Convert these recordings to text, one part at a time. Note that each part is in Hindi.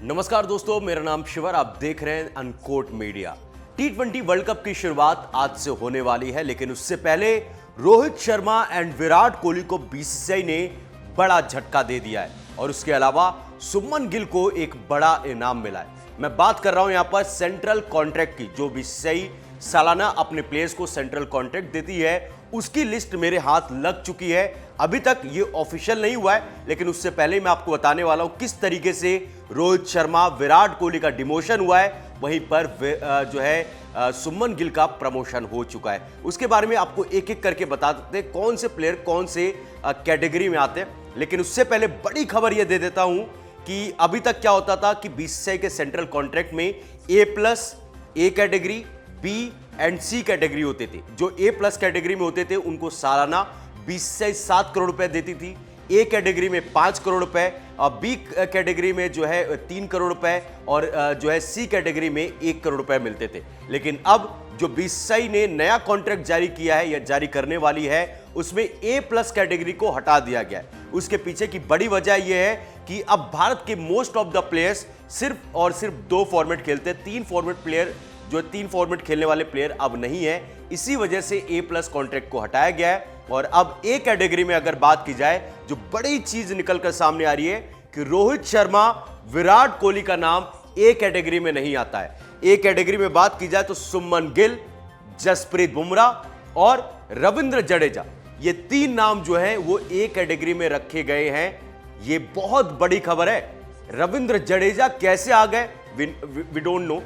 नमस्कार दोस्तों, मेरा नाम शिवर। आप देख रहे हैं unquote media. T20 world cup की शुरुआत आज से होने वाली है, लेकिन उससे पहले रोहित शर्मा एंड विराट कोहली को बीसीसीआई ने बड़ा झटका दे दिया है और उसके अलावा शुभमन गिल को एक बड़ा इनाम मिला है। मैं बात कर रहा हूं यहां पर सेंट्रल कॉन्ट्रैक्ट की। जो बीसीसीआई सालाना अपने प्लेयर्स को सेंट्रल कॉन्ट्रैक्ट देती है, उसकी लिस्ट मेरे हाथ लग चुकी है। अभी तक ये ऑफिशियल नहीं हुआ है, लेकिन उससे पहले मैं आपको बताने वाला हूं किस तरीके से रोहित शर्मा विराट कोहली का डिमोशन हुआ है, वहीं पर जो है शुभमन गिल का प्रमोशन हो चुका है। उसके बारे में आपको एक एक करके बता देते हैं कौन से प्लेयर कौन से कैटेगरी में आते हैं। लेकिन उससे पहले बड़ी खबर यह दे देता हूं कि अभी तक क्या होता था कि बीसीसीआई के सेंट्रल कॉन्ट्रैक्ट में A+ category, B and C category होते थे। जो A+ कैटेगरी में होते थे उनको सालाना बीसीसीआई 7 करोड़ रुपए देती थी। A कैटेगरी में 5 करोड़ रुपए, और B कैटेगरी में जो है 3 करोड़ रुपए, और जो है C कैटेगरी में 1 करोड़ रुपए मिलते थे। लेकिन अब जो बीसीसीआई ने नया कॉन्ट्रैक्ट जारी किया है या जारी करने वाली है, उसमें A+ कैटेगरी को हटा दिया गया है। उसके पीछे की बड़ी वजह यह है कि अब भारत के मोस्ट ऑफ द प्लेयर्स सिर्फ और सिर्फ 2 फॉर्मेट खेलते हैं। 3 फॉर्मेट प्लेयर जो 3 फॉर्मेट खेलने वाले प्लेयर अब नहीं है। इसी वजह से A+ कॉन्ट्रैक्ट को हटाया गया है। और अब A कैटेगरी में अगर बात की जाए, जो बड़ी चीज निकलकर सामने आ रही है कि रोहित शर्मा, विराट कोहली का नाम A कैटेगरी में नहीं आता है। A कैटेगरी में बात की जाए तो शुभमन गिल, जसप्रीत बुमराह और रविंद्र जडेजा, ये 3 नाम जो हैं वो A कैटेगरी में रखे गए हैं। ये बहुत बड़ी खबर है। रविंद्र जडेजा कैसे आ गए, we don't know.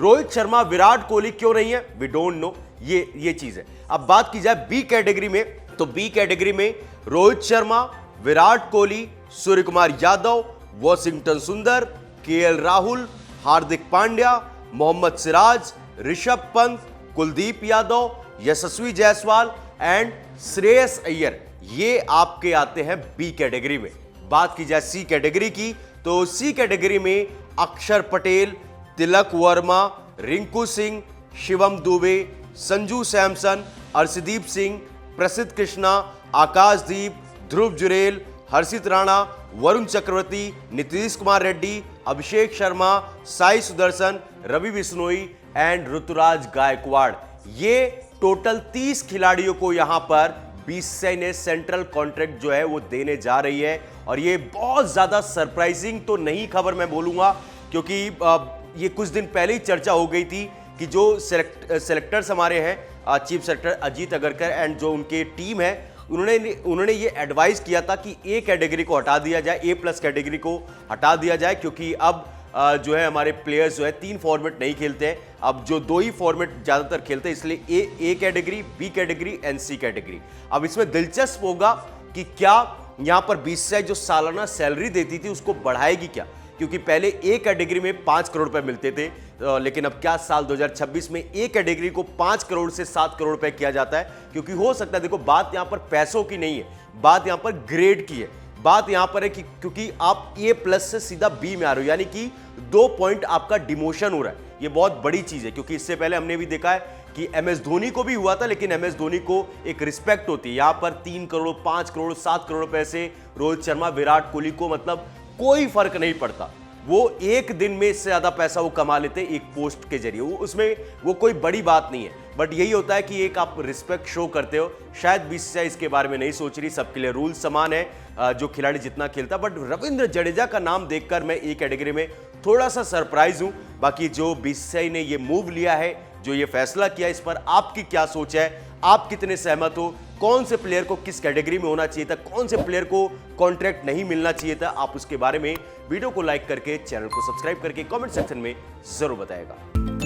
Rohit Sharma, Virat Kohli क्यों नहीं है, वी डोंट नो। ये चीज है। अब बात की जाए B कैटेगरी में, तो B कैटेगरी में रोहित शर्मा, विराट कोहली, सूर्य कुमार यादव, वॉशिंगटन सुंदर, KL राहुल, हार्दिक पांड्या, मोहम्मद सिराज, ऋषभ पंत, कुलदीप यादव, यशस्वी जायसवाल एंड श्रेयस अय्यर, ये आपके आते हैं B कैटेगरी में। बात की जाए C कैटेगरी की, तो C कैटेगरी में अक्षर पटेल, तिलक वर्मा, रिंकू सिंह, शिवम दुबे, संजू सैमसन, अर्शदीप सिंह, प्रसिद्ध कृष्णा, आकाशदीप, ध्रुव जुरेल, हर्षित राणा, वरुण चक्रवर्ती, नीतीश कुमार रेड्डी, अभिषेक शर्मा, साई सुदर्शन, रवि बिश्नोई एंड ऋतुराज गायकवाड़, ये टोटल 30 खिलाड़ियों को यहां पर बीसीसीआई ने सेंट्रल कॉन्ट्रैक्ट जो है वो देने जा रही है। और ये बहुत ज्यादा सरप्राइजिंग तो नहीं खबर मैं बोलूंगा, क्योंकि ये कुछ दिन पहले ही चर्चा हो गई थी कि जो सेलेक्टर्स हमारे हैं, chief selector Ajit Agarkar and जो उनके टीम है, उन्होंने ये एडवाइस किया था कि A कैटेगरी को हटा दिया जाए, A+ कैटेगरी को हटा दिया जाए, क्योंकि अब जो है हमारे प्लेयर्स जो है 3 फॉर्मेट नहीं खेलते हैं। अब जो 2 ही फॉर्मेट ज़्यादातर खेलते हैं, इसलिए A category, B category and C category. अब इसमें दिलचस्प होगा कि क्या यहाँ पर बीसीसीआई जो सालाना सैलरी देती थी उसको बढ़ाएगी क्या, क्योंकि पहले A कैटेगरी में 5 करोड़ रुपए मिलते थे, लेकिन अब क्या साल 2026 में A कैटेगरी को 5 करोड़ से 7 करोड़ रुपए किया जाता है। क्योंकि हो सकता है, देखो बात यहां पर पैसों की नहीं है, बात यहां पर ग्रेड की है। बात यहां पर है कि क्योंकि आप A+ से सीधा B में आ रहे हो, यानी कि 2 पॉइंट आपका डिमोशन हो रहा है। ये बहुत बड़ी चीज है, क्योंकि इससे पहले हमने भी देखा है कि MS धोनी को भी हुआ था, लेकिन MS धोनी को एक रिस्पेक्ट होती है। यहां पर 3 करोड़, 5 करोड़, 7 करोड़ रुपए से रोहित शर्मा, विराट कोहली को मतलब कोई फर्क नहीं पड़ता। वो एक दिन में इससे ज्यादा पैसा वो कमा लेते एक पोस्ट के जरिए, उसमें वो कोई बड़ी बात नहीं है। बट यही होता है कि एक आप रिस्पेक्ट शो करते हो। शायद बीसीसीआई इसके बारे में नहीं सोच रही, सबके लिए रूल समान है, जो खिलाड़ी जितना खेलता। बट रविंद्र जडेजा का नाम देखकर मैं A कैटेगरी में थोड़ा सा सरप्राइज हूं। बाकी जो बीसीसीआई ने ये मूव लिया है, जो ये फैसला किया, इस पर आपकी क्या सोच है, आप कितने सहमत हो, कौन से प्लेयर को किस कैटेगरी में होना चाहिए था, कौन से प्लेयर को कॉन्ट्रैक्ट नहीं मिलना चाहिए था, आप उसके बारे में वीडियो को लाइक करके, चैनल को सब्सक्राइब करके कमेंट सेक्शन में जरूर बताएगा।